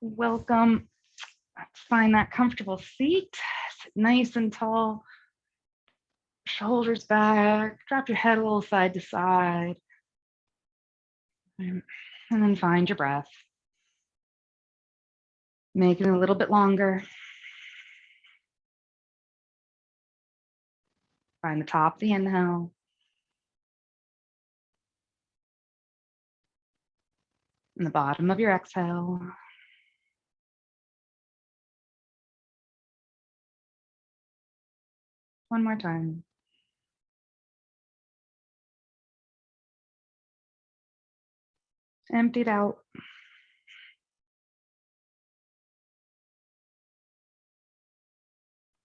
Welcome. Find that comfortable seat. Sit nice and tall. Shoulders back. Drop your head a little side to side. And then find your breath. Make it a little bit longer. Find the top of the inhale. And the bottom of your exhale. One more time. Emptied out.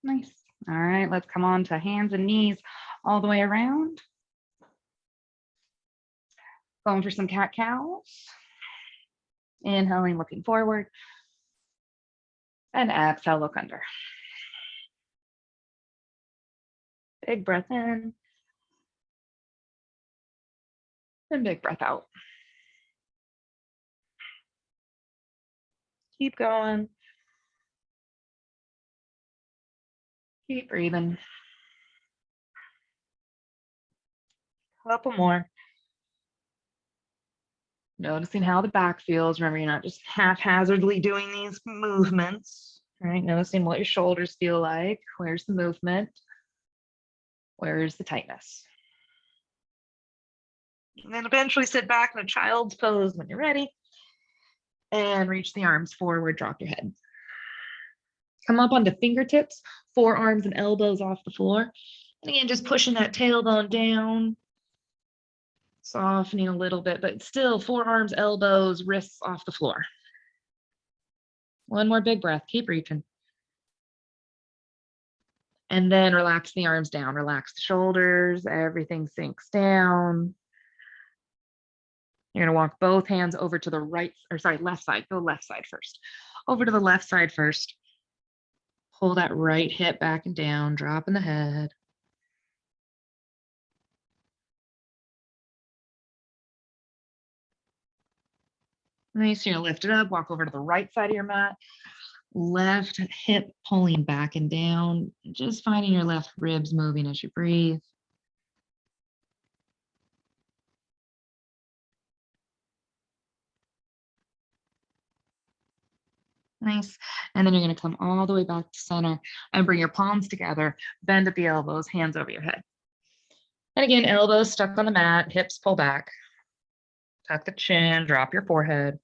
Nice. All right, let's come on to hands and knees all the way around. Going for some cat-cows. Inhaling, looking forward. And exhale, look under. Big breath in. And big breath out. Keep going. Keep breathing. Couple more. Noticing how the back feels. Remember, you're not just haphazardly doing these movements, right? Noticing what your shoulders feel like. Where's the movement? Where's the tightness? And then eventually sit back in a child's pose when you're ready. And reach the arms forward, drop your head. Come up onto fingertips, forearms and elbows off the floor. And again, just pushing that tailbone down. Softening a little bit, but still forearms, elbows, wrists off the floor. One more big breath, keep reaching. And then relax the arms down, relax the shoulders, everything sinks down. You're gonna walk both hands over to the left side, go left side first. Over to the left side first. Pull that right hip back and down, dropping the head. Nice, you're gonna lift it up, walk over to the right side of your mat. Left hip pulling back and down, just finding your left ribs moving as you breathe. Nice. And then you're going to come all the way back to center and bring your palms together, bend at the elbows, hands over your head. And again, elbows stuck on the mat, hips pull back. Tuck the chin, drop your forehead.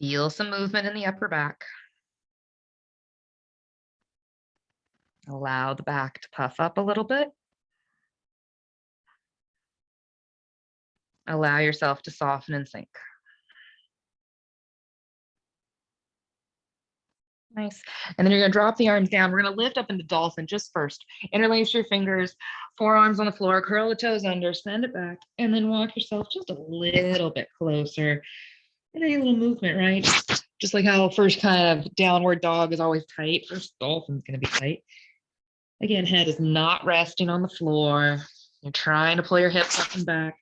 Feel some movement in the upper back. Allow the back to puff up a little bit. Allow yourself to soften and sink. Nice. And then you're going to drop the arms down. We're going to lift up into dolphin just first. Interlace your fingers, forearms on the floor, curl the toes under, send it back, and then walk yourself just a little bit closer. And any little movement, right? Just like how first kind of downward dog is always tight, first dolphin's going to be tight. Again, head is not resting on the floor. You're trying to pull your hips up and back.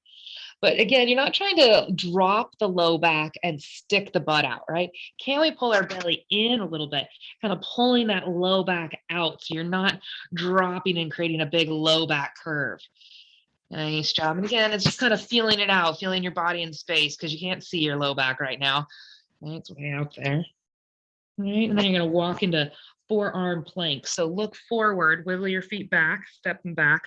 But again, you're not trying to drop the low back and stick the butt out, right? Can we pull our belly in a little bit, kind of pulling that low back out so you're not dropping and creating a big low back curve. Nice job. And again, it's just kind of feeling it out, feeling your body in space because you can't see your low back right now. It's way out there. All right, and then you're going to walk into forearm plank. So look forward, wiggle your feet back, step them back.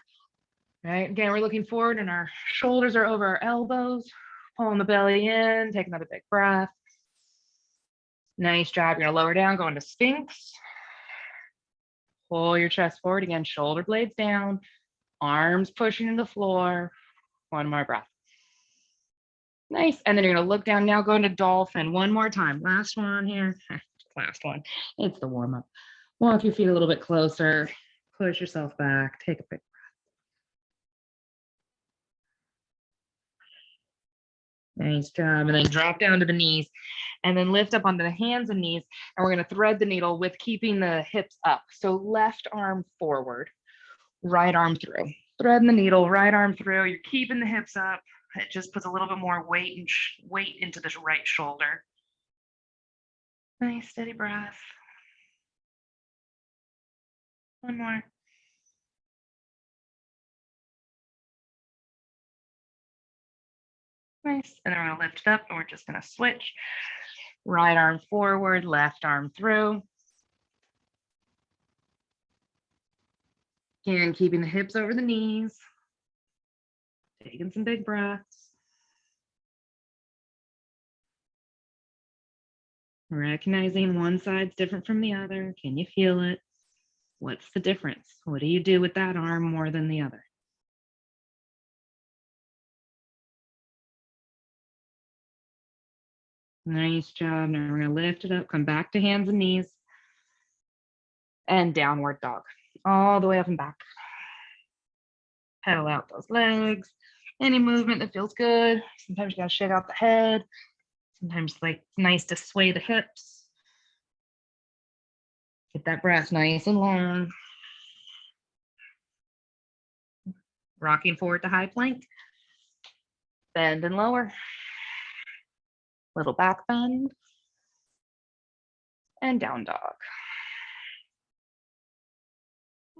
All right, again, we're looking forward and our shoulders are over our elbows, pulling the belly in, take another big breath. Nice job. You're gonna lower down, go into Sphinx. Pull your chest forward again, shoulder blades down, arms pushing into the floor. One more breath. Nice, and then you're gonna look down now, go into dolphin one more time. Last one here, last one. It's the warm up. Walk your feet a little bit closer, push yourself back, take a big breath. Nice job. And then drop down to the knees and then lift up onto the hands and knees. And we're going to thread the needle with keeping the hips up. So left arm forward, right arm through. Thread the needle, right arm through. You're keeping the hips up. It just puts a little bit more weight and weight into the right shoulder. Nice steady breath. One more. Nice. And then we're going to lift it up and we're just going to switch. Right arm forward, left arm through. Again, keeping the hips over the knees. Taking some big breaths. Recognizing one side's different from the other. Can you feel it? What's the difference? What do you do with that arm more than the other? Nice job. Now we're going to lift it up, come back to hands and knees, and downward dog. All the way up and back. Pedal out those legs. Any movement that feels good. Sometimes you got to shake out the head. Sometimes like it's nice to sway the hips. Get that breath nice and long. Rocking forward to high plank. Bend and lower. Little back bend. And down dog.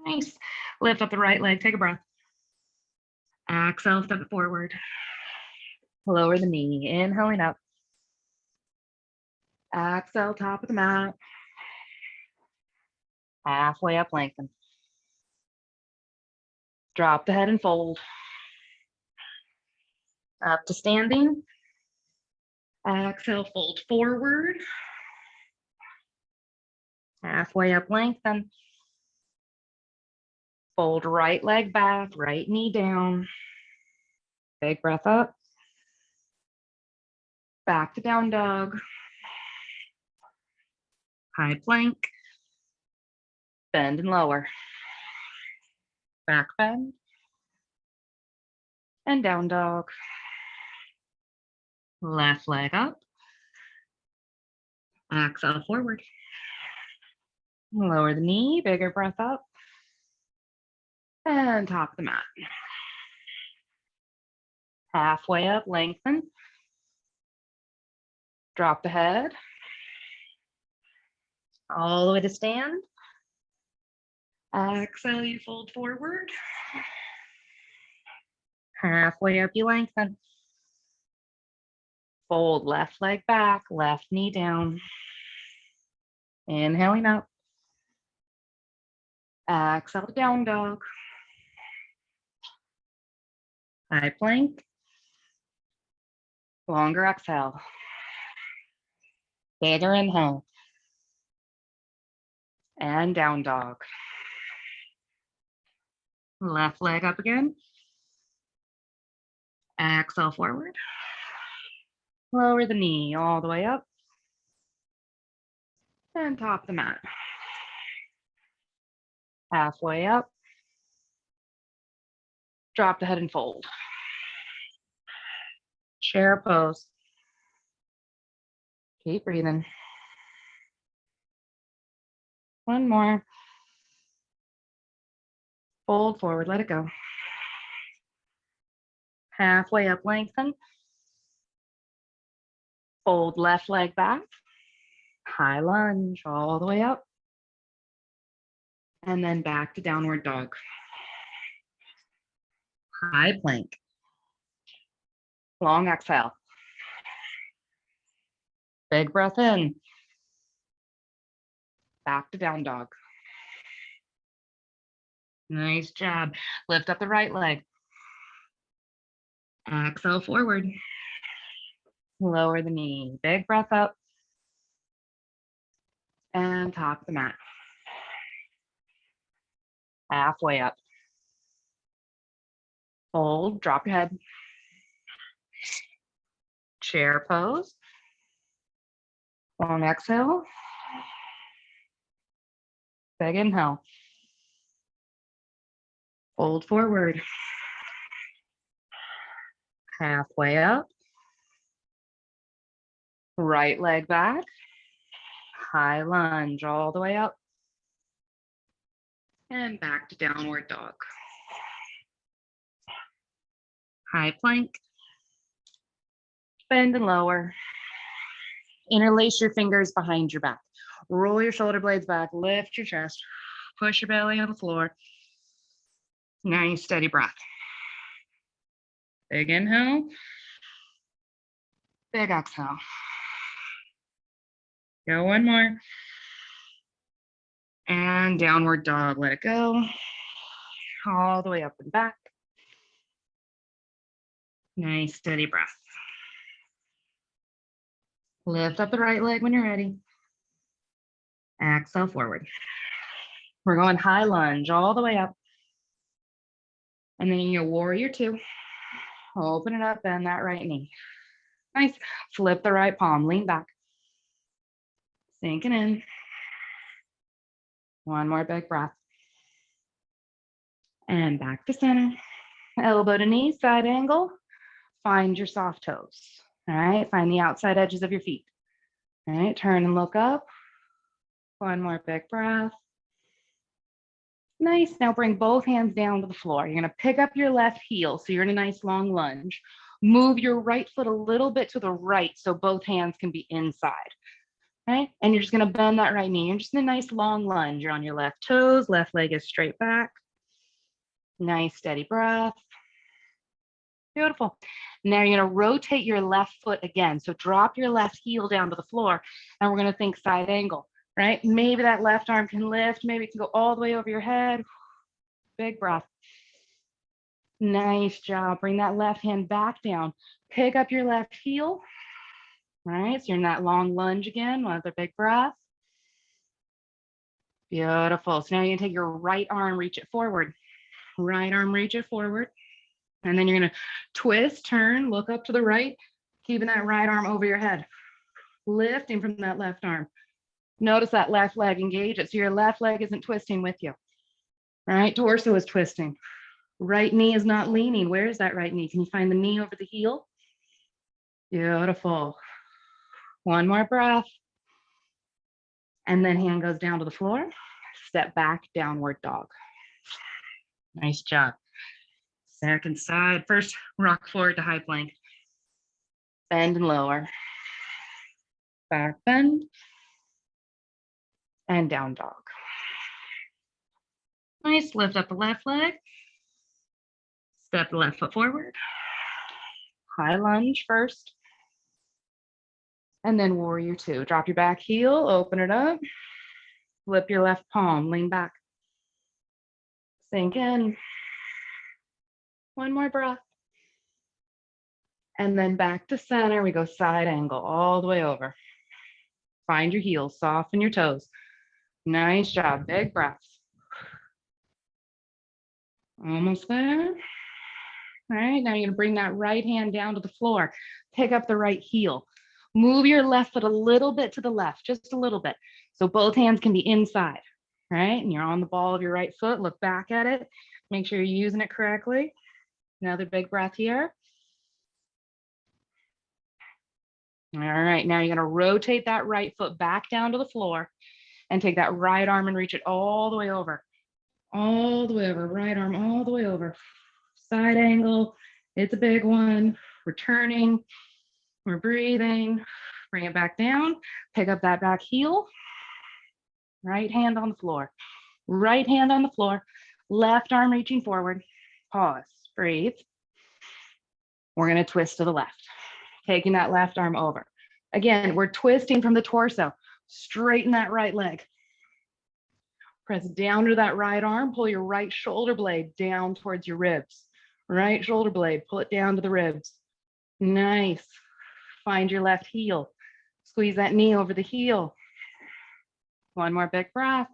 Nice. Lift up the right leg. Take a breath. Exhale, step it forward. Lower the knee. Inhaling up. Exhale, top of the mat. Halfway up, lengthen. Drop the head and fold. Up to standing. Exhale, fold forward. Halfway up, lengthen. Fold right leg back, right knee down. Big breath up. Back to down dog. High plank. Bend and lower. Back bend. And down dog. Left leg up. Exhale forward. Lower the knee, bigger breath up. And top of the mat. Halfway up, lengthen. Drop the head. All the way to stand. Exhale, you fold forward. Halfway up, you lengthen. Fold left leg back, left knee down. Inhaling up. Exhale to down dog. High plank. Longer exhale. Bigger inhale. And down dog. Left leg up again. Exhale forward. Lower the knee all the way up. And top the mat. Halfway up. Drop the head and fold. Chair pose. Keep breathing. One more. Fold forward, let it go. Halfway up, lengthen. Fold left leg back. High lunge all the way up. And then back to downward dog. High plank. Long exhale. Big breath in. Back to down dog. Nice job. Lift up the right leg. Exhale forward. Lower the knee. Big breath up. And top of the mat. Halfway up. Fold, drop your head. Chair pose. Long exhale. Big inhale. Fold forward. Halfway up. Right leg back. High lunge all the way up. And back to downward dog. High plank. bend and lower. Interlace your fingers behind your back. Roll your shoulder blades back, lift your chest, push your belly on the floor. Nice, steady breath. Big inhale, big exhale. Go one more. And downward dog, let it go. All the way up and back. Nice, steady breath. Lift up the right leg when you're ready. Exhale forward. We're going high lunge all the way up. And then you're warrior two. Open it up, bend that right knee. Nice. Flip the right palm, lean back. Sinking in. One more big breath. And back to center. Elbow to knee, side angle. Find your soft toes. All right, find the outside edges of your feet. All right, turn and look up. One more big breath. Nice. Now bring both hands down to the floor. You're going to pick up your left heel, so you're in a nice long lunge. Move your right foot a little bit to the right so both hands can be inside. Okay, and you're just going to bend that right knee. You're just in a nice long lunge. You're on your left toes, left leg is straight back. Nice steady breath. Beautiful. Now you're going to rotate your left foot again. So drop your left heel down to the floor, and we're going to think side angle, right? Maybe that left arm can lift. Maybe it can go all the way over your head. Big breath. Nice job. Bring that left hand back down. Pick up your left heel. Right, so you're in that long lunge again. One other big breath. Beautiful. So now you're gonna take your right arm, reach it forward. Right arm, reach it forward. And then you're gonna twist, turn, look up to the right, keeping that right arm over your head. Lifting from that left arm. Notice that left leg, engage it. So your left leg isn't twisting with you. Right, torso is twisting. Right knee is not leaning. Where is that right knee? Can you find the knee over the heel? Beautiful. One more breath. And then hand goes down to the floor. Step back, downward dog. Nice job. Second side. First, rock forward to high plank. Bend and lower. Back bend. And down dog. Nice. Lift up the left leg. Step the left foot forward. High lunge first. And then warrior two. Drop your back heel, open it up. Flip your left palm, lean back. Sink in. One more breath. And then back to center. We go side angle all the way over. Find your heels, soften your toes. Nice job. Big breaths. Almost there. All right, now you're gonna bring that right hand down to the floor. Pick up the right heel. Move your left foot a little bit to the left, just a little bit. So both hands can be inside, right? And you're on the ball of your right foot. Look back at it. Make sure you're using it correctly. Another big breath here. All right, now you're gonna rotate that right foot back down to the floor and take that right arm and reach it all the way over. All the way over, right arm all the way over. Side angle, it's a big one. We're turning, we're breathing. Bring it back down, pick up that back heel. Right hand on the floor. Right hand on the floor. Left arm reaching forward. Pause, breathe. We're gonna twist to the left. Taking that left arm over. Again, we're twisting from the torso. Straighten that right leg. Press down to that right arm. Pull your right shoulder blade down towards your ribs. Right shoulder blade, pull it down to the ribs. Nice. Find your left heel. Squeeze that knee over the heel. One more big breath.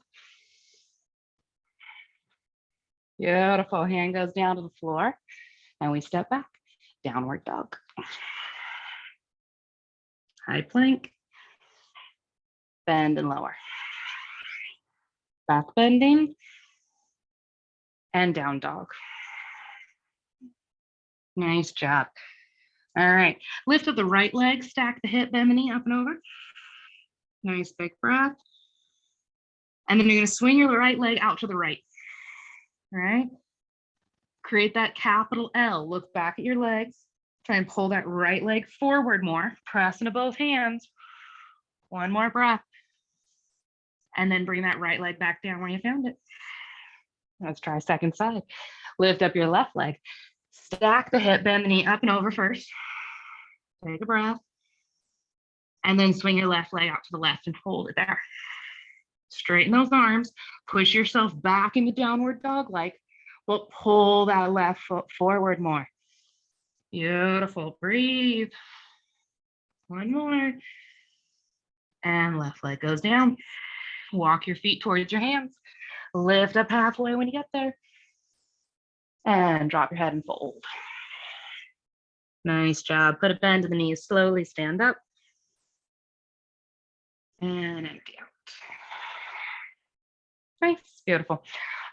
Beautiful. Hand goes down to the floor. And we step back. Downward dog. High plank. Bend and lower. Back bending. And down dog. Nice job. All right. Lift up the right leg, stack the hip, bend the knee up and over. Nice big breath. And then you're going to swing your right leg out to the right. All right. Create that capital L. Look back at your legs. Try and pull that right leg forward more. Press into both hands. One more breath. And then bring that right leg back down where you found it. Let's try second side. Lift up your left leg. Stack the hip, bend the knee up and over first. Take a breath. And then swing your left leg out to the left and hold it there. Straighten those arms. Push yourself back into downward dog-like. But pull that left foot forward more. Beautiful. Breathe. One more. And left leg goes down. Walk your feet towards your hands. Lift up halfway when you get there. And drop your head and fold. Nice job. Put a bend to the knees. Slowly stand up. And empty out. Nice. Beautiful.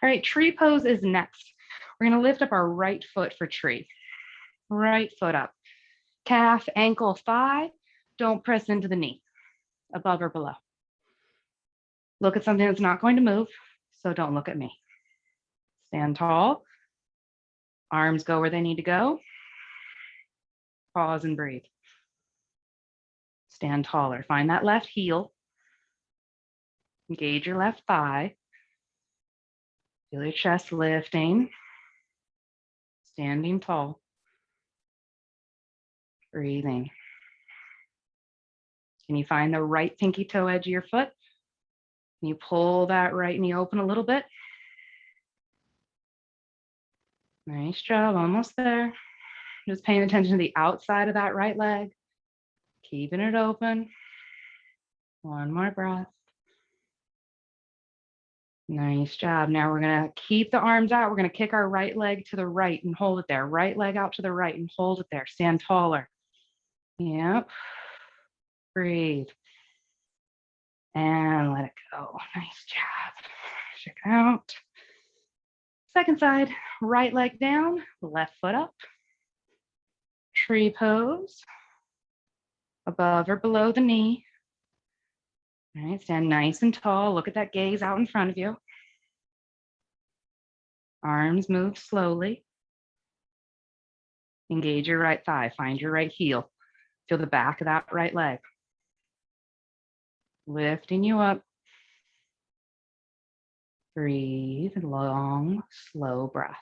All right. Tree pose is next. We're going to lift up our right foot for tree. Right foot up. Calf, ankle, thigh. Don't press into the knee. Above or below. Look at something that's not going to move, so don't look at me. Stand tall. Arms go where they need to go. Pause and breathe. Stand taller. Find that left heel. Engage your left thigh. Feel your chest lifting. Standing tall. Breathing. Can you find the right pinky toe edge of your foot? Can you pull that right knee open a little bit? Nice job, almost there. Just paying attention to the outside of that right leg. Keeping it open. One more breath. Nice job. Now we're gonna keep the arms out. We're gonna kick our right leg to the right and hold it there. Right leg out to the right and hold it there. Stand taller. Yep. Breathe. And let it go. Nice job. Check it out. Second side, right leg down, left foot up. Tree pose. Above or below the knee. All right, stand nice and tall. Look at that gaze out in front of you. Arms move slowly. Engage your right thigh. Find your right heel. Feel the back of that right leg. Lifting you up. Breathe, long, slow breaths.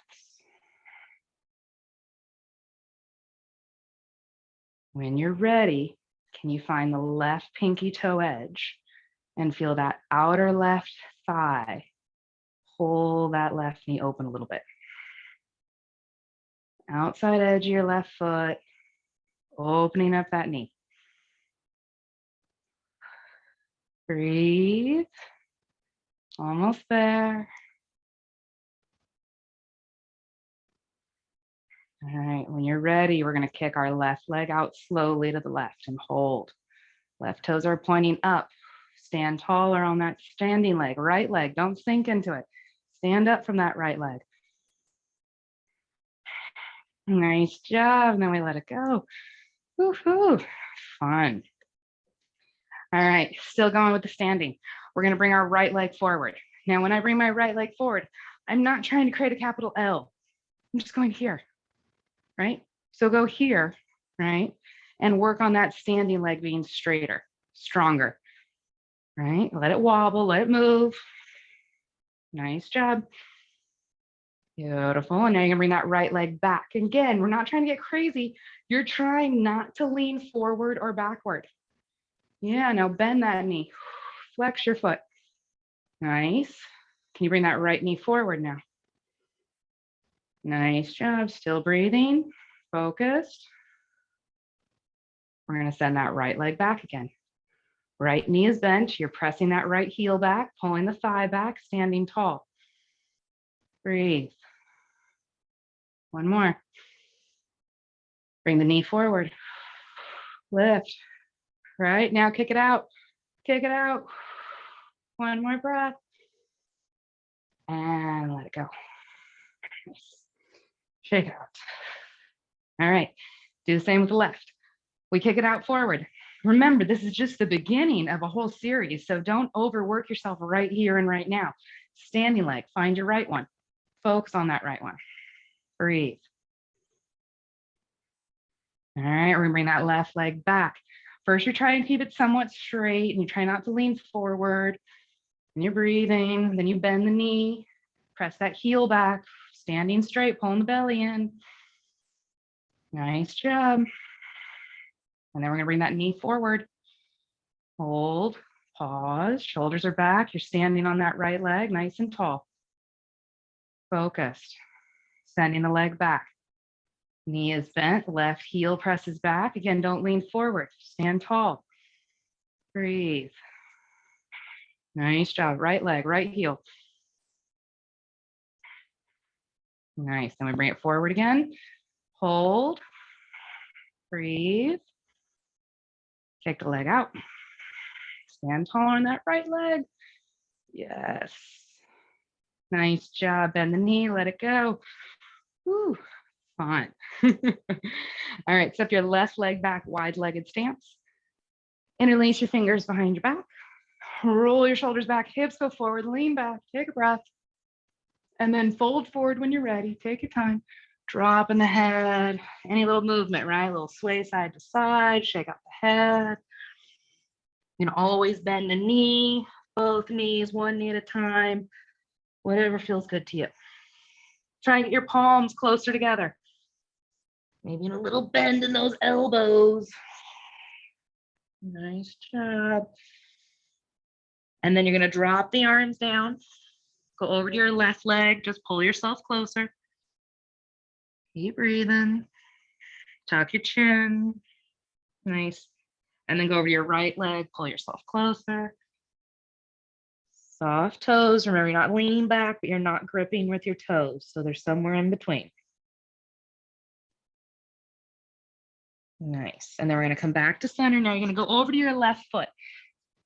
When you're ready, can you find the left pinky toe edge and feel that outer left thigh? Pull that left knee open a little bit. Outside edge of your left foot, opening up that knee. Breathe. Almost there. All right, when you're ready, we're going to kick our left leg out slowly to the left and hold. Left toes are pointing up. Stand taller on that standing leg. Right leg, don't sink into it. Stand up from that right leg. Nice job. And then we let it go. Woohoo. Fun. All right, still going with the standing. We're going to bring our right leg forward. Now, when I bring my right leg forward, I'm not trying to create a capital L. I'm just going here, right? So go here, right? And work on that standing leg being straighter, stronger, right? Let it wobble, let it move. Nice job. Beautiful. And now you're gonna bring that right leg back. Again, we're not trying to get crazy. You're trying not to lean forward or backward. Yeah, now bend that knee. Flex your foot. Nice. Can you bring that right knee forward now? Nice job. Still breathing. Focused. We're going to send that right leg back again. Right knee is bent. You're pressing that right heel back, pulling the thigh back, standing tall. Breathe. One more. Bring the knee forward. Lift. Right, now kick it out. Kick it out. One more breath. And let it go. Shake it out. All right, do the same with the left. We kick it out forward. Remember, this is just the beginning of a whole series, so don't overwork yourself right here and right now. Standing leg, find your right one. Focus on that right one. Breathe. All right, we're gonna bring that left leg back. First, you're trying to keep it somewhat straight and you try not to lean forward. And you're breathing, then you bend the knee, press that heel back, standing straight, pulling the belly in. Nice job. And then we're gonna bring that knee forward. Hold, pause, shoulders are back. You're standing on that right leg, nice and tall. Focused, sending the leg back. Knee is bent, left heel presses back. Again, don't lean forward, stand tall. Breathe. Nice job, right leg, right heel. Nice, then we bring it forward again. Hold, breathe. Kick the leg out. Stand tall on that right leg. Yes. Nice job. Bend the knee, let it go. Woo, fun. All right, step your left leg back, wide-legged stance. Interlace your fingers behind your back. Roll your shoulders back, hips go forward, lean back, take a breath. And then fold forward when you're ready. Take your time. Dropping the head. Any little movement, right? A little sway side to side, shake out the head. You can always bend the knee, both knees, one knee at a time, whatever feels good to you. Try and get your palms closer together. Maybe a little bend in those elbows. Nice job. And then you're gonna drop the arms down, go over to your left leg, just pull yourself closer. Keep breathing, tuck your chin, nice. And then go over to your right leg, pull yourself closer. Soft toes, remember you're not leaning back, but you're not gripping with your toes. So they're somewhere in between. Nice. And then we're gonna come back to center. Now you're gonna go over to your left foot.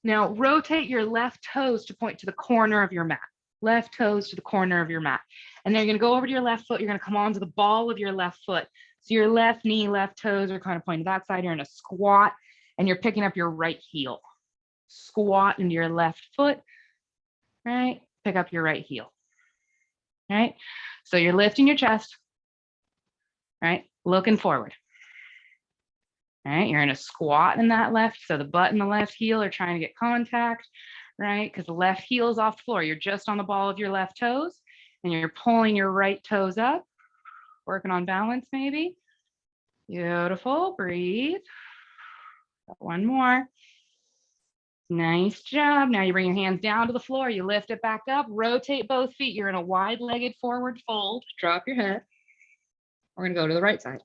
Now rotate your left toes to point to the corner of your mat. Left toes to the corner of your mat. And then you're gonna go over to your left foot. You're gonna come onto the ball of your left foot. So your left knee, left toes are kind of pointing to that side. You're in a squat and you're picking up your right heel. Squat into your left foot, right? Pick up your right heel, right? So you're lifting your chest, right? Looking forward. All right, you're in a squat in that left, so the butt and the left heel are trying to get contact, right? Because the left heel is off the floor. You're just on the ball of your left toes, and you're pulling your right toes up, working on balance maybe. Beautiful, breathe. One more. Nice job. Now you bring your hands down to the floor, you lift it back up, rotate both feet. You're in a wide-legged forward fold. Drop your head. We're gonna go to the right side.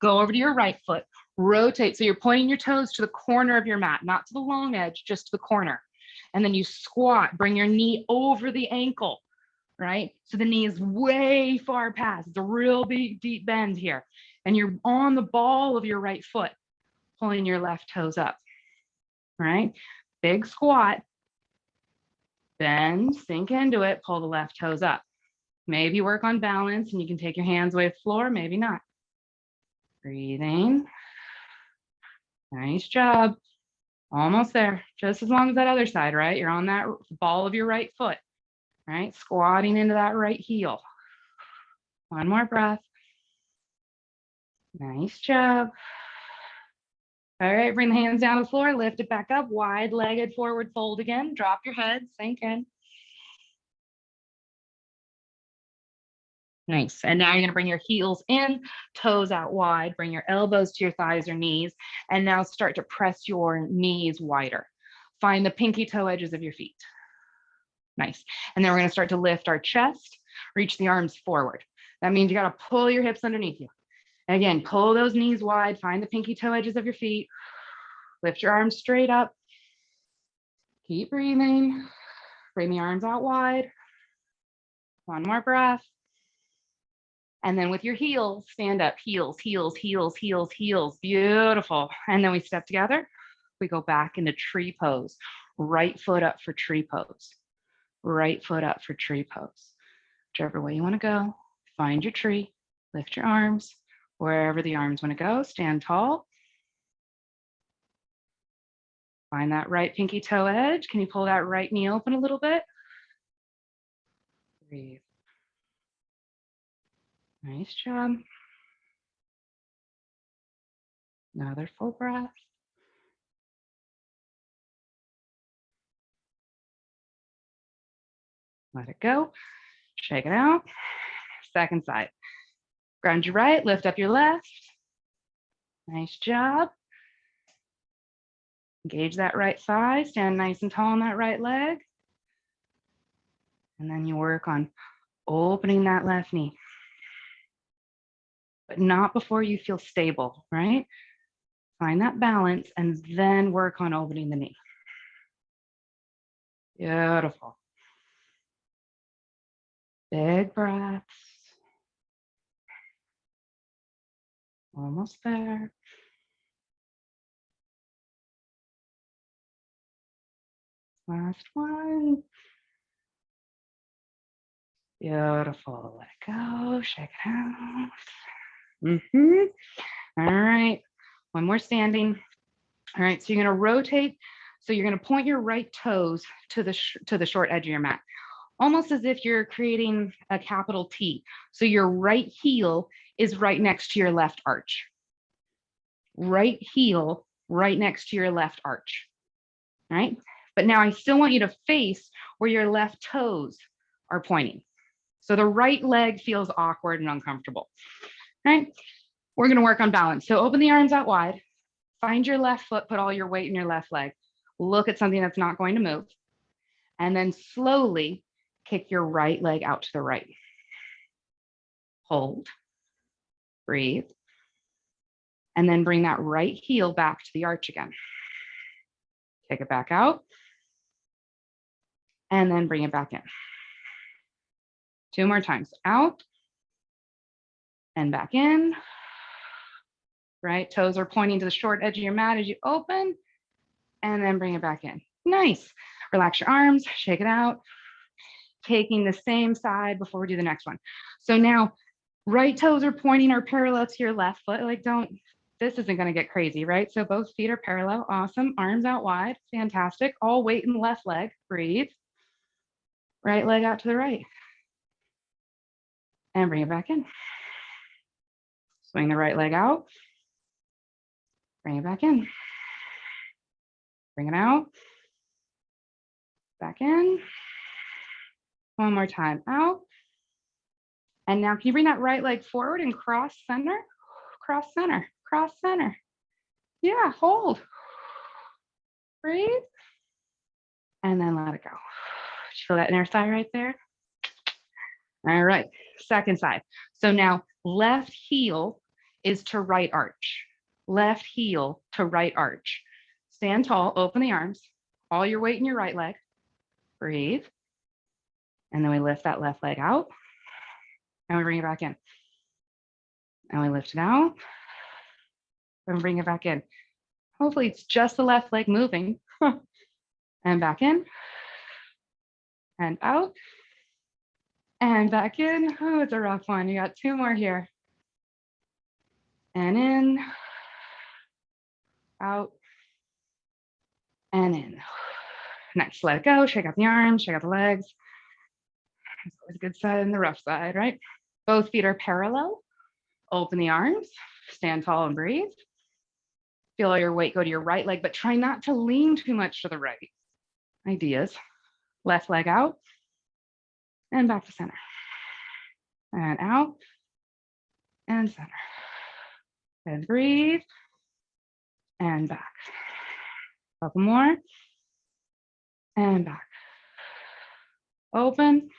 Go over to your right foot, rotate. So you're pointing your toes to the corner of your mat, not to the long edge, just to the corner. And then you squat, bring your knee over the ankle, right? So the knee is way far past. It's a real big, deep bend here. And you're on the ball of your right foot, pulling your left toes up, right? Big squat, bend, sink into it, pull the left toes up. Maybe work on balance and you can take your hands away from the floor, maybe not. Breathing. Nice job. Almost there. Just as long as that other side, right? You're on that ball of your right foot, right? Squatting into that right heel. One more breath. Nice job. All right, bring the hands down to the floor, lift it back up, wide-legged forward fold again. Drop your head, sink in. Nice. And now you're gonna bring your heels in, toes out wide, bring your elbows to your thighs or knees, and now start to press your knees wider. Find the pinky toe edges of your feet. Nice. And then we're gonna start to lift our chest, reach the arms forward. That means you gotta pull your hips underneath you. And again, pull those knees wide, find the pinky toe edges of your feet, lift your arms straight up. Keep breathing. Bring the arms out wide. One more breath. And then with your heels, stand up, heels, heels, heels, heels, heels. Beautiful. And then we step together. We go back into tree pose. Right foot up for tree pose. Right foot up for tree pose. Whichever way you want to go, find your tree, lift your arms. Wherever the arms want to go, stand tall. Find that right pinky toe edge. Can you pull that right knee open a little bit? Breathe. Nice job. Another full breath. Let it go. Shake it out. Second side. Ground your right, lift up your left. Nice job. Engage that right thigh, stand nice and tall on that right leg. And then you work on opening that left knee, but not before you feel stable, right? Find that balance and then work on opening the knee. Beautiful. Big breaths. Almost there. Last one. Beautiful. Let it go. Shake it out. All right. One more standing. All right. So you're going to rotate. So you're going to point your right toes to the short edge of your mat, almost as if you're creating a capital T. So your right heel is right next to your left arch. Right heel right next to your left arch. All right. But now I still want you to face where your left toes are pointing. So the right leg feels awkward and uncomfortable. All right. We're going to work on balance. So open the arms out wide. Find your left foot, put all your weight in your left leg. Look at something that's not going to move. And then slowly kick your right leg out to the right. Hold. Breathe. And then bring that right heel back to the arch again. Kick it back out. And then bring it back in. 2 more times. Out. And back in. Right? Toes are pointing to the short edge of your mat as you open. And then bring it back in. Nice. Relax your arms. Shake it out. Taking the same side before we do the next one. So now, right toes are pointing or parallel to your left foot. Like this isn't going to get crazy, right? So both feet are parallel. Awesome. Arms out wide. Fantastic. All weight in the left leg. Breathe. Right leg out to the right. And bring it back in. Swing the right leg out. Bring it back in. Bring it out. Back in. One more time. Out. And now can you bring that right leg forward and cross center? Cross center. Cross center. Yeah, hold. Breathe. And then let it go. Feel that inner thigh right there? All right, second side. So now left heel is to right arch. Left heel to right arch. Stand tall, open the arms, all your weight in your right leg. Breathe. And then we lift that left leg out. And we bring it back in. And we lift it out. And bring it back in. Hopefully it's just the left leg moving. And back in. And out. And back in. Oh, it's a rough one. You got 2 more here. And in. Out. And in. Nice. Let it go. Shake out the arms. Shake out the legs. It's always a good side and the rough side, right? Both feet are parallel. Open the arms. Stand tall and breathe. Feel all your weight go to your right leg, but try not to lean too much to the right. Ideas. Left leg out. And back to center. And out. And center. And breathe. And back. Couple more. And back. Open.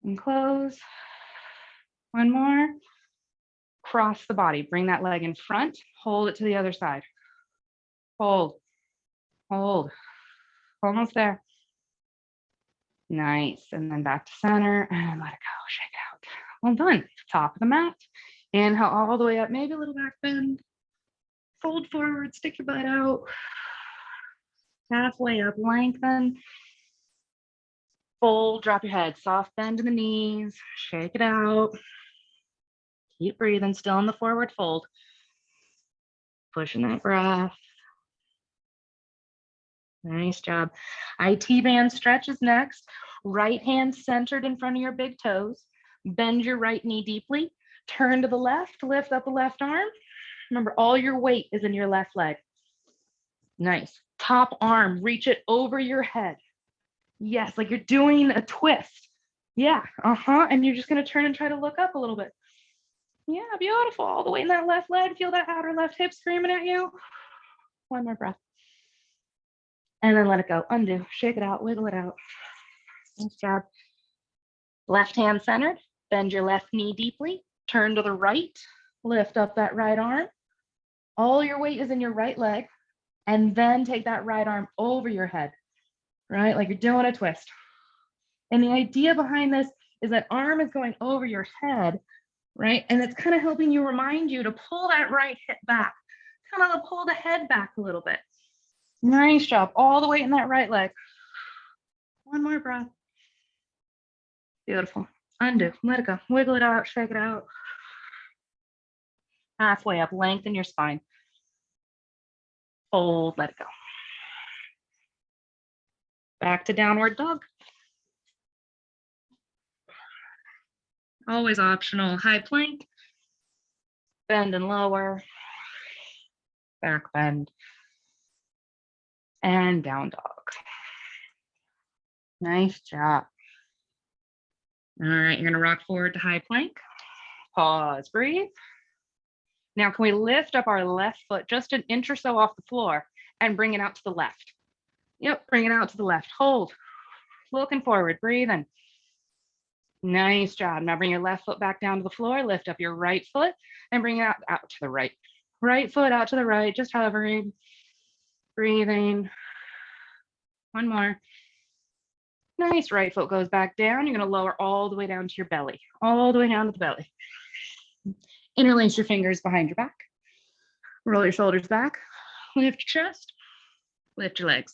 And close. One more. Cross the body. Bring that leg in front. Hold it to the other side. Hold. Hold. Almost there. Nice. And then back to center and let it go. Shake out. Well done. Top of the mat. Inhale all the way up. Maybe a little back bend. Fold forward. Stick your butt out. Halfway up. Lengthen. Fold. Drop your head. Soft bend in the knees. Shake it out. Keep breathing. Still in the forward fold. Pushing that breath. Nice job. IT band stretch is next. Right hand centered in front of your big toes. Bend your right knee deeply. Turn to the left. Lift up the left arm. Remember, all your weight is in your left leg. Nice. Top arm, reach it over your head. Yes, like you're doing a twist. Yeah, and you're just gonna turn and try to look up a little bit. Yeah, beautiful. All the way in that left leg. Feel that outer left hip screaming at you. One more breath. And then let it go. Undo. Shake it out. Wiggle it out. Nice job. Left hand centered. Bend your left knee deeply. Turn to the right. Lift up that right arm. All your weight is in your right leg. And then take that right arm over your head, right? Like you're doing a twist. And the idea behind this is that arm is going over your head, right? And it's kind of helping you remind you to pull that right hip back, kind of pull the head back a little bit. Nice job. All the weight in that right leg. One more breath. Beautiful. Undo. Let it go. Wiggle it out. Shake it out. Halfway up. Lengthen your spine. Fold. Let it go. Back to downward dog. Always optional. High plank. Bend and lower. Back bend. And down dog. Nice job. All right, you're gonna rock forward to high plank. Pause, breathe. Now, can we lift up our left foot just an inch or so off the floor and bring it out to the left? Yep, bring it out to the left. Hold. Looking forward, breathe in. Nice job. Now bring your left foot back down to the floor, lift up your right foot and bring it out to the right. Right foot out to the right, just hovering, breathing. One more. Nice, right foot goes back down. You're gonna lower all the way down to your belly, all the way down to the belly. Interlace your fingers behind your back. Roll your shoulders back, lift your chest, lift your legs.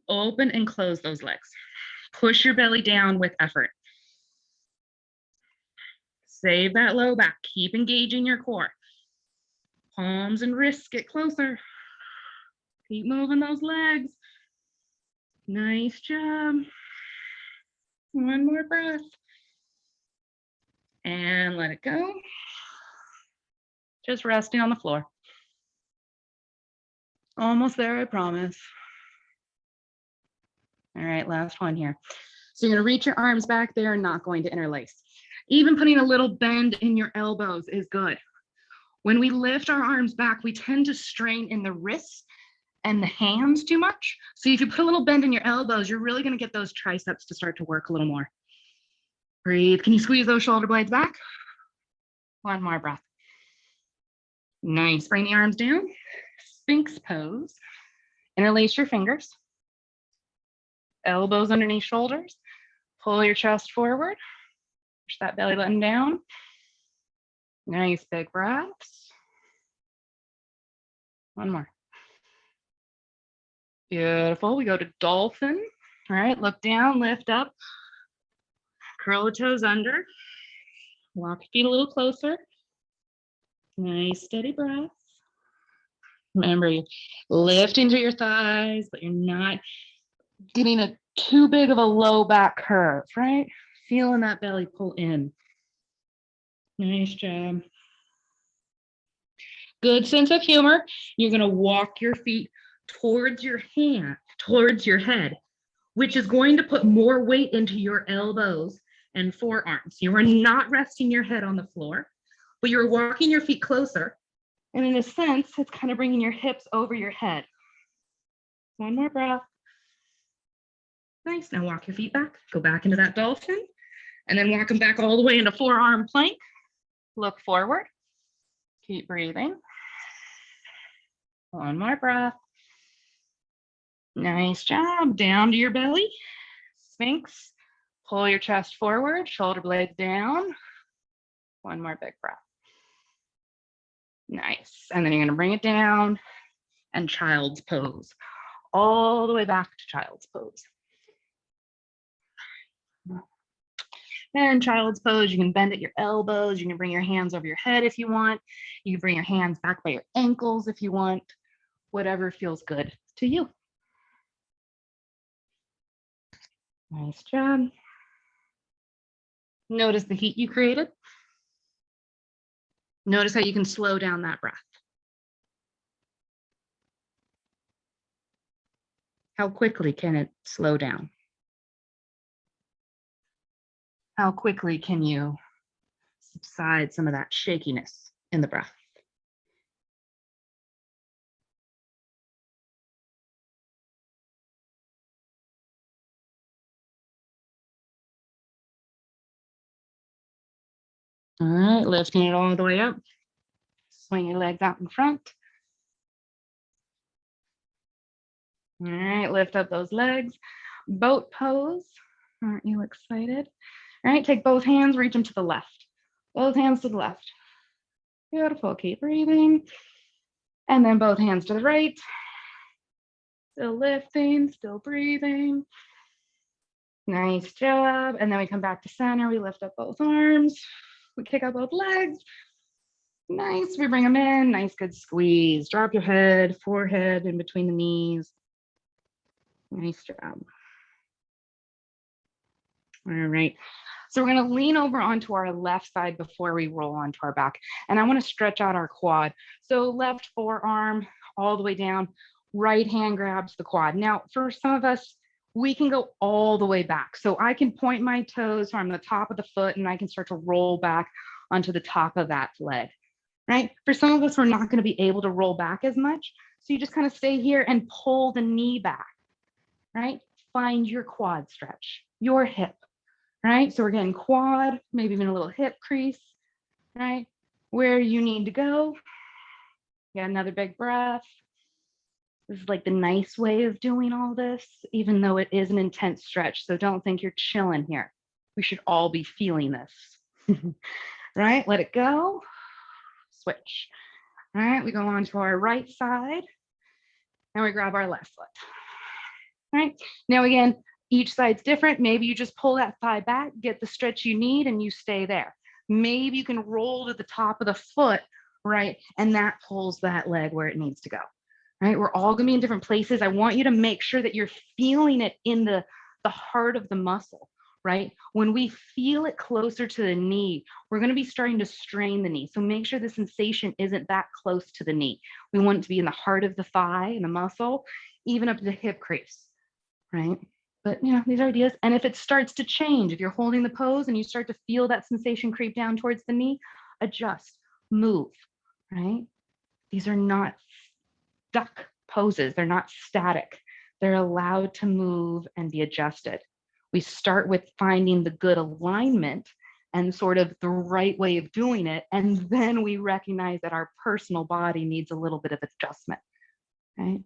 Open and close those legs. Push your belly down with effort. Save that low back. Keep engaging your core. Palms and wrists get closer. Keep moving those legs. Nice job. One more breath. And let it go. Just resting on the floor. Almost there, I promise. All right, last one here. So you're gonna reach your arms back. They're not going to interlace. Even putting a little bend in your elbows is good. When we lift our arms back, we tend to strain in the wrists and the hands too much. So if you put a little bend in your elbows, you're really gonna get those triceps to start to work a little more. Breathe. Can you squeeze those shoulder blades back? One more breath. Nice. Bring the arms down. Sphinx pose. Interlace your fingers. Elbows underneath shoulders. Pull your chest forward. Push that belly button down. Nice big breaths. One more. Beautiful. We go to dolphin. All right, look down, lift up. Curl the toes under. Walk your feet a little closer. Nice steady breaths. Remember, you lift into your thighs, but you're not getting a too big of a low back curve, right? Feeling that belly pull in. Nice job. Good sense of humor. You're gonna walk your feet towards your hand, towards your head, which is going to put more weight into your elbows and forearms. You are not resting your head on the floor, but you're walking your feet closer. And in a sense, it's kind of bringing your hips over your head. One more breath. Nice. Now walk your feet back. Go back into that dolphin. And then walk them back all the way into forearm plank. Look forward. Keep breathing. One more breath. Nice job. Down to your belly. Sphinx. Pull your chest forward. Shoulder blades down. One more big breath. Nice. And then you're going to bring it down and child's pose. All the way back to child's pose. And child's pose, you can bend at your elbows. You can bring your hands over your head if you want. You can bring your hands back by your ankles if you want. Whatever feels good to you. Nice job. Notice the heat you created. Notice how you can slow down that breath. How quickly can it slow down? How quickly can you subside some of that shakiness in the breath? All right, lifting it all the way up. Swing your legs out in front. All right, lift up those legs. Boat pose. Aren't you excited? All right, take both hands, reach them to the left. Both hands to the left. Beautiful, keep breathing. And then both hands to the right. Still lifting, still breathing. Nice job. And then we come back to center. We lift up both arms. We kick out both legs. Nice. We bring them in. Nice, good squeeze. Drop your head, forehead in between the knees. Nice job. All right. So we're going to lean over onto our left side before we roll onto our back. And I want to stretch out our quad. So left forearm all the way down. Right hand grabs the quad. Now, for some of us, we can go all the way back. So I can point my toes from the top of the foot and I can start to roll back onto the top of that leg, right? For some of us, we're not going to be able to roll back as much. So you just kind of stay here and pull the knee back, right? Find your quad stretch, your hip, right? So we're getting quad, maybe even a little hip crease, right? Where you need to go. Get another big breath. This is like the nice way of doing all this, even though it is an intense stretch. So don't think you're chilling here. We should all be feeling this, right? Let it go. Switch. All right, we go on to our right side and we grab our left foot. All right, now again, each side's different. Maybe you just pull that thigh back, get the stretch you need, and you stay there. Maybe you can roll to the top of the foot, right? And that pulls that leg where it needs to go. Right? We're all gonna be in different places. I want you to make sure that you're feeling it in the heart of the muscle, right? When we feel it closer to the knee, we're gonna be starting to strain the knee. So make sure the sensation isn't that close to the knee. We want it to be in the heart of the thigh and the muscle, even up to the hip crease, right? But you know, these are ideas. And if it starts to change, if you're holding the pose and you start to feel that sensation creep down towards the knee, adjust, move, right? These are not stuck poses. They're not static. They're allowed to move and be adjusted. We start with finding the good alignment and sort of the right way of doing it. And then we recognize that our personal body needs a little bit of adjustment, right?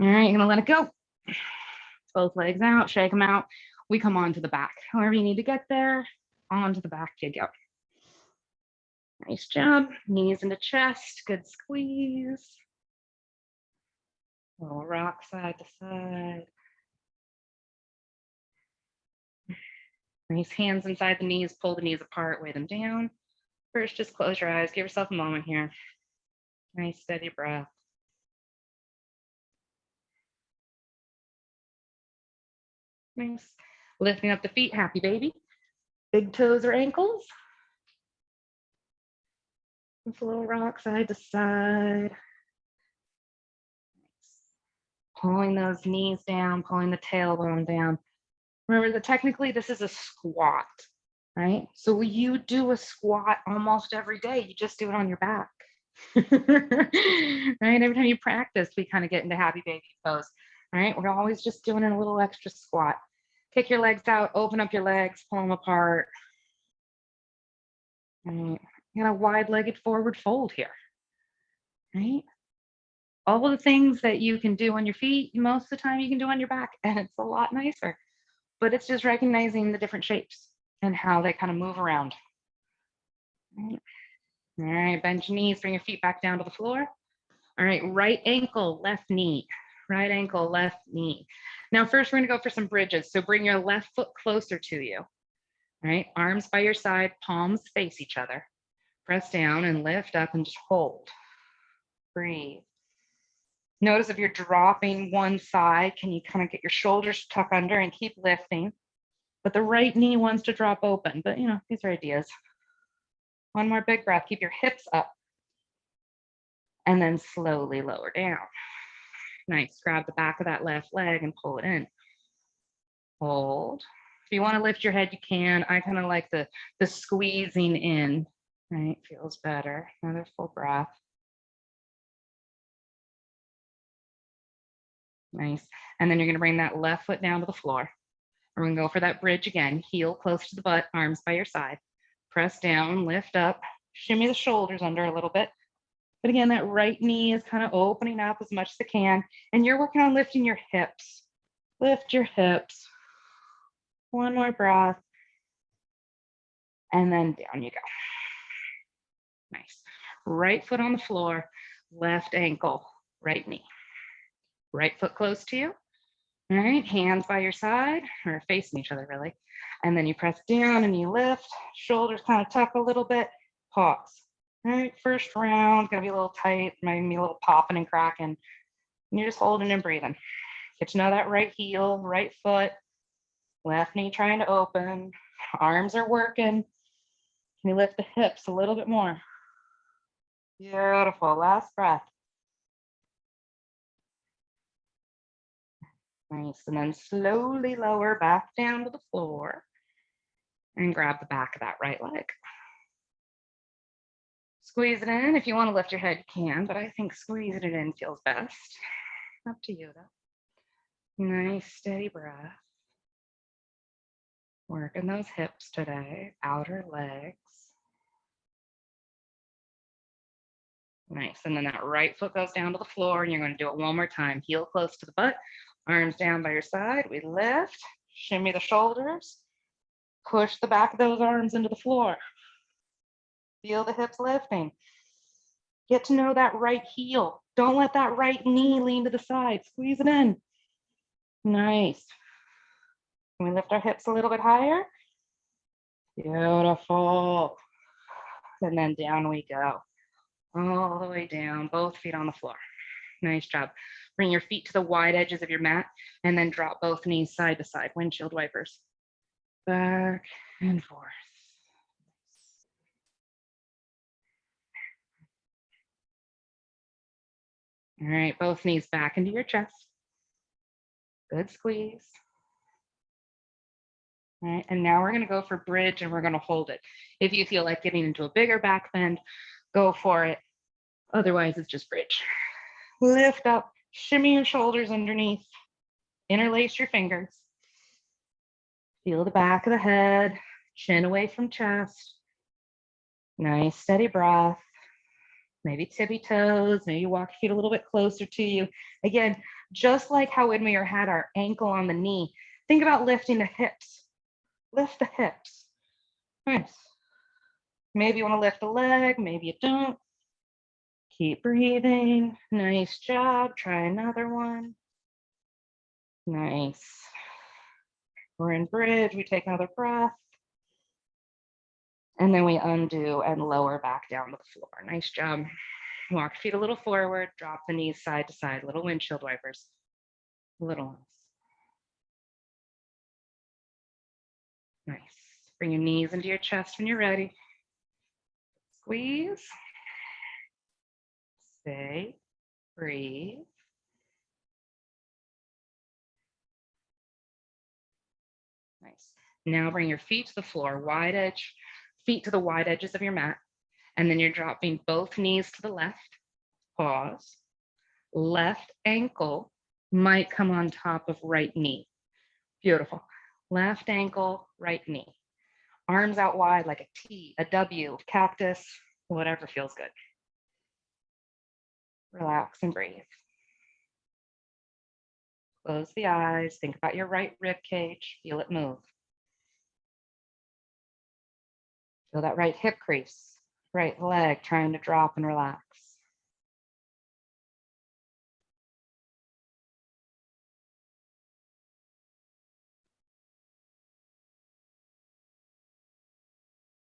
All right, you're gonna let it go. Both legs out, shake them out. We come on to the back. However you need to get there, onto the back you go. Nice job. Knees into chest, good squeeze. Little rock side to side. Nice hands inside the knees, pull the knees apart, weigh them down. First, just close your eyes, give yourself a moment here. Nice steady breath. Nice. Lifting up the feet, happy baby. Big toes or ankles. Just a little rock side to side. Pulling those knees down, pulling the tailbone down. Remember that technically this is a squat, right? So you do a squat almost every day. You just do it on your back, right? Every time you practice, we kind of get into happy baby pose, right? We're always just doing a little extra squat. Kick your legs out, open up your legs, pull them apart. Right? You got a wide-legged forward fold here, right? All of the things that you can do on your feet, most of the time you can do on your back, and it's a lot nicer. But it's just recognizing the different shapes and how they kind of move around. All right, bend your knees, bring your feet back down to the floor. All right, right ankle, left knee. Right ankle, left knee. Now first we're gonna go for some bridges. So bring your left foot closer to you. All right, arms by your side, palms face each other. Press down and lift up and just hold. Breathe. Notice if you're dropping one side, can you kind of get your shoulders tuck under and keep lifting? But the right knee wants to drop open, but you know, these are ideas. One more big breath, keep your hips up and then slowly lower down. Nice. Grab the back of that left leg and pull it in. Hold. If you want to lift your head, you can. I kind of like the squeezing in, right? Feels better. Another full breath. Nice. And then you're going to bring that left foot down to the floor. We're going to go for that bridge again. Heel close to the butt, arms by your side. Press down, lift up, shimmy the shoulders under a little bit. But again, that right knee is kind of opening up as much as it can. And you're working on lifting your hips. Lift your hips. One more breath. And then down you go. Nice. Right foot on the floor, left ankle, right knee. Right foot close to you. All right, hands by your side or facing each other really. And then you press down and you lift, shoulders kind of tuck a little bit, pause. All right, first round, gonna be a little tight, might be a little popping and cracking. And you're just holding and breathing. Get to know that right heel, right foot, left knee trying to open, arms are working. Can you lift the hips a little bit more? Beautiful, last breath. Nice, and then slowly lower back down to the floor and grab the back of that right leg. Squeeze it in. If you want to lift your head, you can, but I think squeezing it in feels best. Up to you though. Nice, steady breath. Working those hips today, outer legs. Nice, and then that right foot goes down to the floor and you're going to do it one more time. Heel close to the butt, arms down by your side. We lift, shimmy the shoulders, push the back of those arms into the floor. Feel the hips lifting. Get to know that right heel. Don't let that right knee lean to the side. Squeeze it in. Nice. Can we lift our hips a little bit higher? Beautiful. And then down we go. All the way down, both feet on the floor. Nice job. Bring your feet to the wide edges of your mat and then drop both knees side to side, windshield wipers. Back and forth. All right, both knees back into your chest. Good squeeze. All right, and now we're going to go for bridge and we're going to hold it. If you feel like getting into a bigger back bend, go for it. Otherwise, it's just bridge. Lift up, shimmy your shoulders underneath, interlace your fingers. Feel the back of the head, chin away from chest. Nice, steady breath. Maybe tippy toes, maybe walk your feet a little bit closer to you. Again, just like how when we had our ankle on the knee, think about lifting the hips. Lift the hips. Nice. Maybe you want to lift the leg, maybe you don't. Keep breathing. Nice job. Try another one. Nice. We're in bridge. We take another breath. And then we undo and lower back down to the floor. Nice job. Walk feet a little forward. Drop the knees side to side. Little windshield wipers. Little ones. Nice. Bring your knees into your chest when you're ready. Squeeze. Stay. Breathe. Nice. Now bring your feet to the floor, wide edge, feet to the wide edges of your mat. And then you're dropping both knees to the left. Pause. Left ankle might come on top of right knee. Beautiful. Left ankle, right knee. Arms out wide like a T, a W, cactus, whatever feels good. Relax and breathe. Close the eyes. Think about your right rib cage. Feel it move. Feel that right hip crease, right leg trying to drop and relax.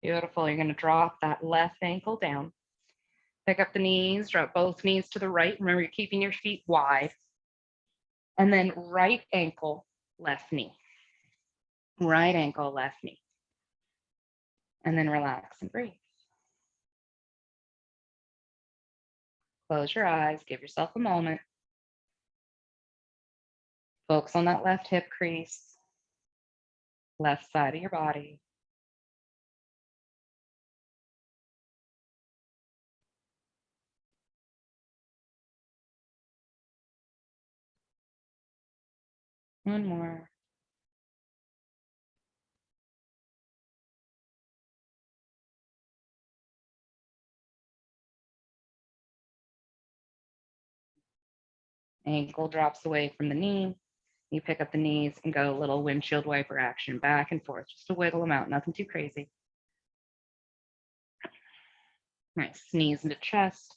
Beautiful. You're going to drop that left ankle down. Pick up the knees, drop both knees to the right. Remember, you're keeping your feet wide. And then right ankle, left knee. Right ankle, left knee. And then relax and breathe. Close your eyes, give yourself a moment. Focus on that left hip crease, left side of your body. One more. Ankle drops away from the knee. You pick up the knees and go a little windshield wiper action back and forth, just to wiggle them out, nothing too crazy. Nice, knees into chest,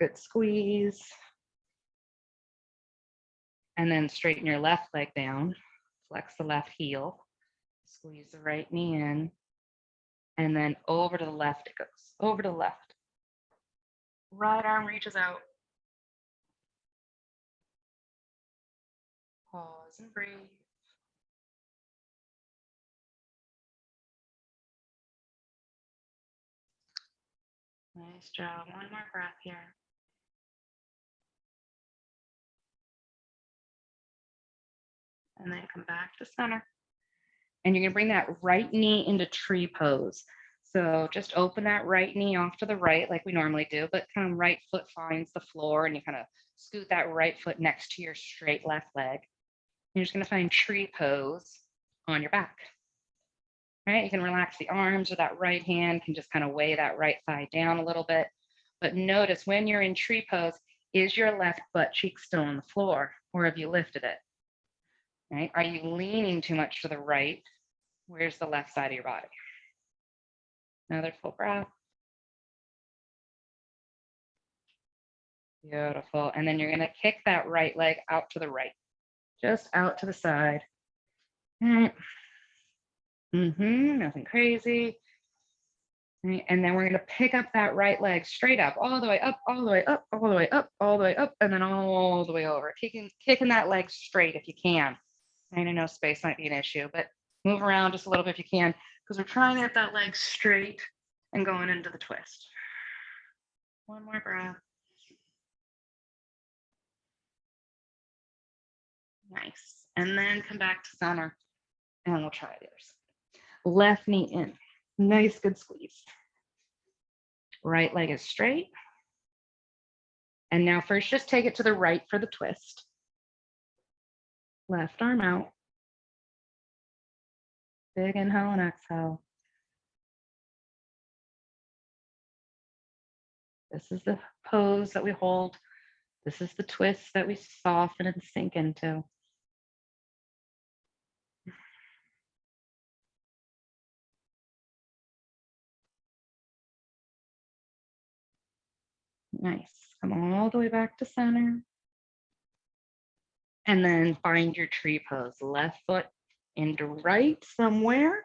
good squeeze. And then straighten your left leg down, flex the left heel, squeeze the right knee in, and then over to the left it goes, over to the left. Right arm reaches out. Pause and breathe. Nice job. One more breath here. And then come back to center. And you're going to bring that right knee into tree pose. So just open that right knee off to the right like we normally do, but kind of right foot finds the floor and you kind of scoot that right foot next to your straight left leg. You're just going to find tree pose on your back. All right, you can relax the arms, or that right hand can just kind of weigh that right thigh down a little bit. But notice when you're in tree pose, is your left butt cheek still on the floor, or have you lifted it? Right? Are you leaning too much to the right? Where's the left side of your body? Another full breath. Beautiful. And then you're going to kick that right leg out to the right, just out to the side. All right. Nothing crazy. Right. And then we're going to pick up that right leg straight up, all the way up, all the way up, all the way up, all the way up, and then all the way over. Kicking that leg straight if you can. I know space might be an issue, but move around just a little bit if you can, because we're trying to get that leg straight and going into the twist. One more breath. Nice. And then come back to center, and we'll try the other side. Left knee in. Nice, good squeeze. Right leg is straight. And now first, just take it to the right for the twist. Left arm out. Big inhale and exhale. This is the pose that we hold. This is the twist that we soften and sink into. Nice. Come all the way back to center. And then find your tree pose. Left foot into right somewhere.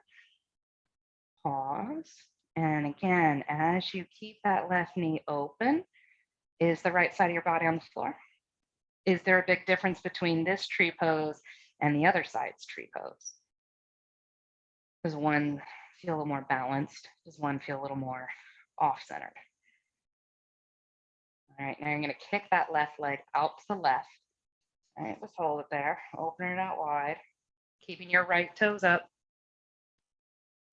Pause. And again, as you keep that left knee open, is the right side of your body on the floor? Is there a big difference between this tree pose and the other side's tree pose? Does one feel a little more balanced? Does one feel a little more off-centered? All right, now you're going to kick that left leg out to the left. All right, let's hold it there. Open it out wide, keeping your right toes up.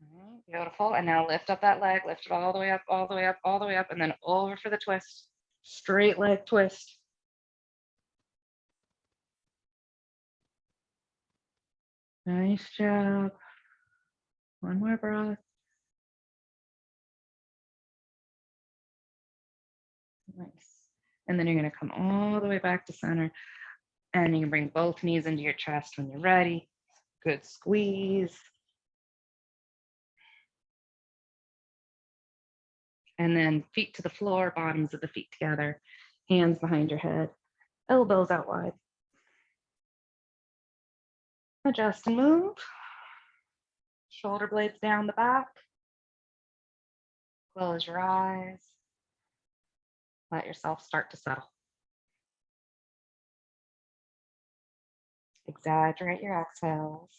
All right, beautiful. And now lift up that leg, lift it all the way up, all the way up, all the way up, and then over for the twist. Straight leg twist. Nice job. One more breath. Nice. And then you're going to come all the way back to center. And you can bring both knees into your chest when you're ready. Good squeeze. And then feet to the floor, bottoms of the feet together, hands behind your head, elbows out wide. Adjust and move. Shoulder blades down the back. Close your eyes. Let yourself start to settle. Exaggerate your exhales.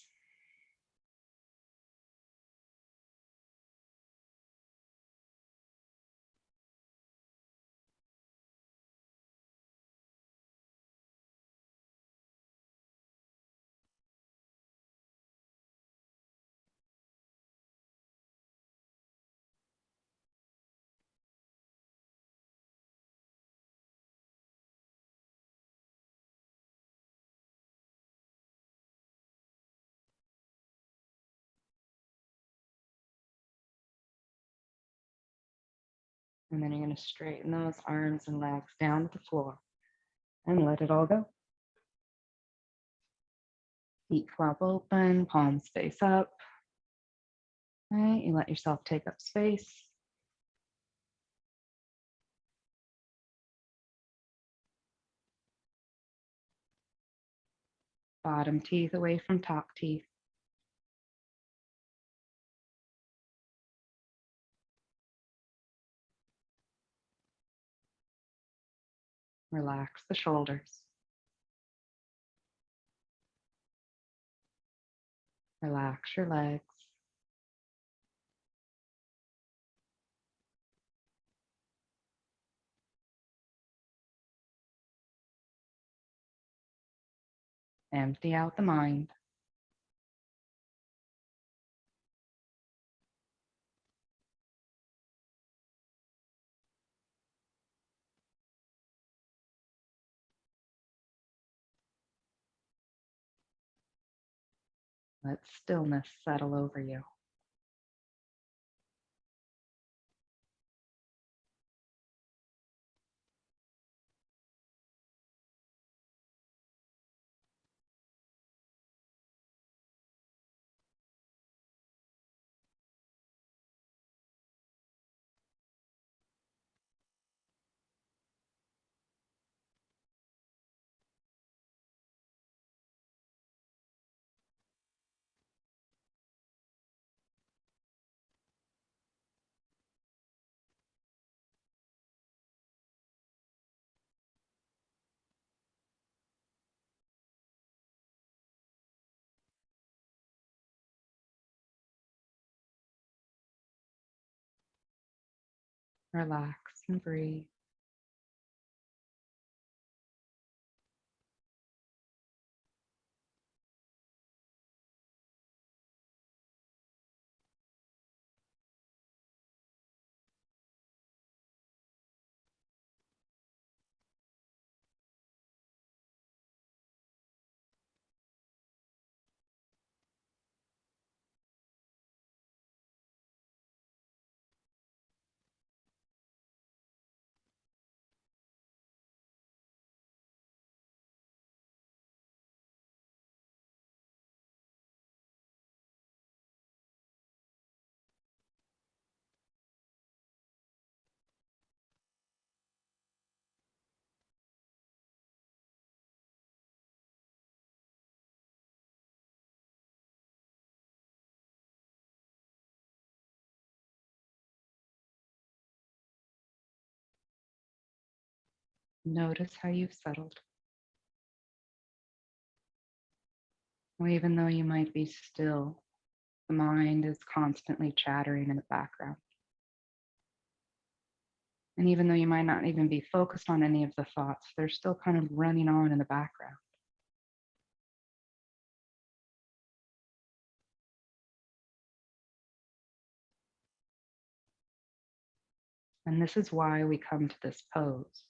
And then you're going to straighten those arms and legs down to the floor and let it all go. Feet flop open, palms face up. Right, you let yourself take up space. Bottom teeth away from top teeth. Relax the shoulders. Relax your legs. Empty out the mind. Let stillness settle over you. Relax and breathe. Notice how you've settled. Well, even though you might be still, the mind is constantly chattering in the background. And even though you might not even be focused on any of the thoughts, they're still kind of running on in the background. And this is why we come to this pose,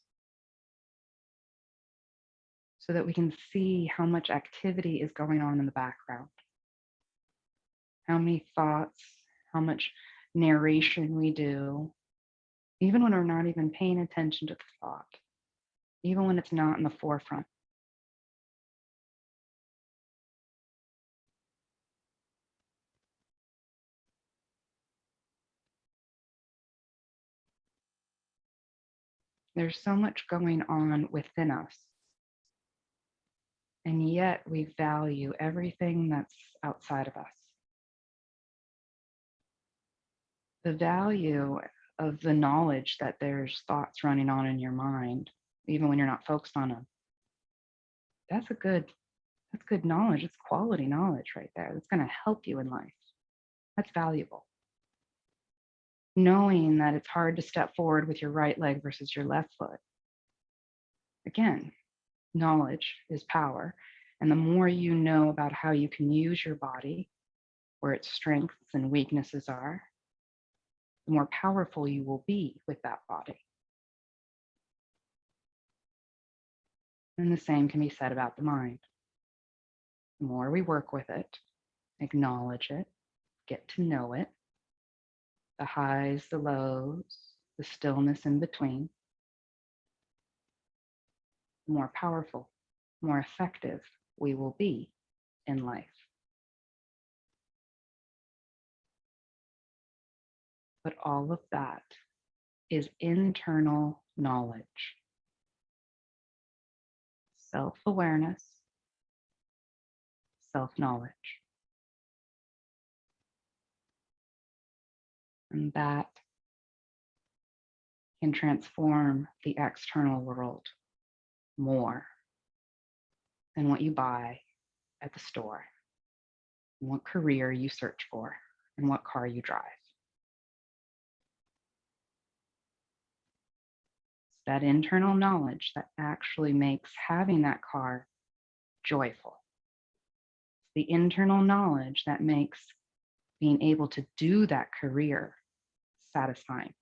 so that we can see how much activity is going on in the background, how many thoughts, how much narration we do, even when we're not even paying attention to the thought, even when it's not in the forefront. There's so much going on within us, and yet we value everything that's outside of us. The value of the knowledge that there's thoughts running on in your mind, even when you're not focused on them, that's good knowledge. It's quality knowledge right there. That's going to help you in life. That's valuable. Knowing that it's hard to step forward with your right leg versus your left foot. Again, knowledge is power. And the more you know about how you can use your body, where its strengths and weaknesses are, the more powerful you will be with that body. And the same can be said about the mind. The more we work with it, acknowledge it, get to know it, the highs, the lows, the stillness in between, the more powerful, more effective we will be in life. But all of that is internal knowledge, self-awareness, self-knowledge. And that can transform the external world more than what you buy at the store, and what career you search for, and what car you drive. It's that internal knowledge that actually makes having that car joyful. The internal knowledge that makes being able to do that career satisfying.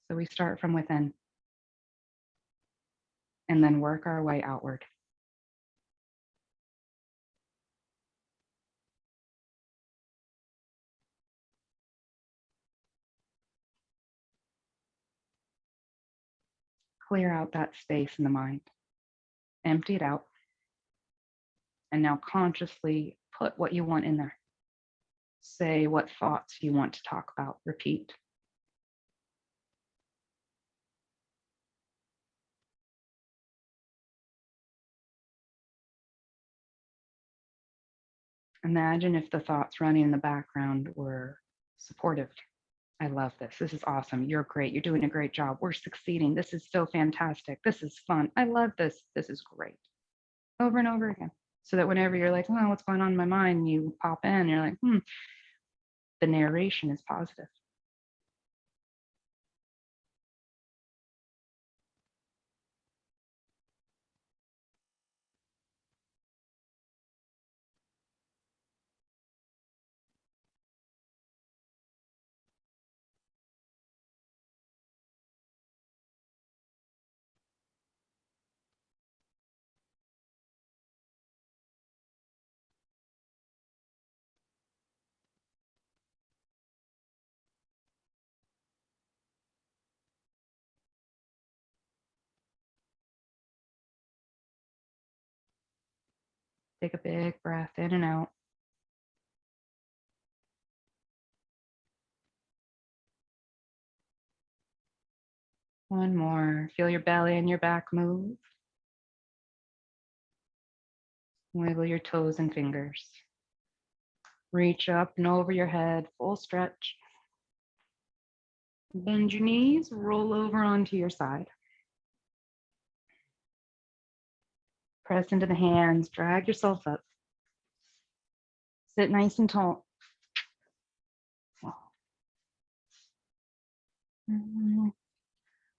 So we start from within and then work our way outward. Clear out that space in the mind, empty it out, and now consciously put what you want in there. Say what thoughts you want to talk about, repeat. Imagine if the thoughts running in the background were supportive. I love this. This is awesome. You're great. You're doing a great job. We're succeeding. This is so fantastic. This is fun. I love this. This is great. Over and over again. So that whenever you're like, oh, what's going on in my mind? You pop in, you're like, the narration is positive. Take a big breath in and out. One more. Feel your belly and your back move. Wiggle your toes and fingers. Reach up and over your head, full stretch. Bend your knees, roll over onto your side. Press into the hands, drag yourself up. Sit nice and tall.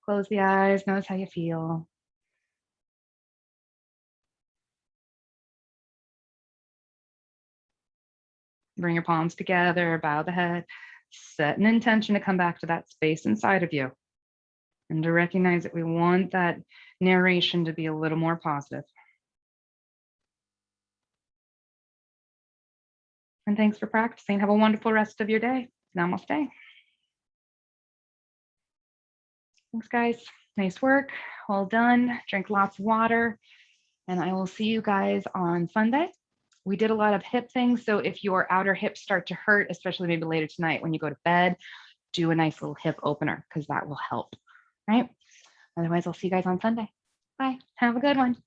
Close the eyes, notice how you feel. Bring your palms together, bow the head. Set an intention to come back to that space inside of you and to recognize that we want that narration to be a little more positive. And thanks for practicing. Have a wonderful rest of your day. Namaste. Thanks, guys. Nice work. Well done. Drink lots of water. And I will see you guys on Sunday. We did a lot of hip things. So if your outer hips start to hurt, especially maybe later tonight when you go to bed, do a nice little hip opener because that will help. Right? Otherwise, I'll see you guys on Sunday. Bye. Have a good one.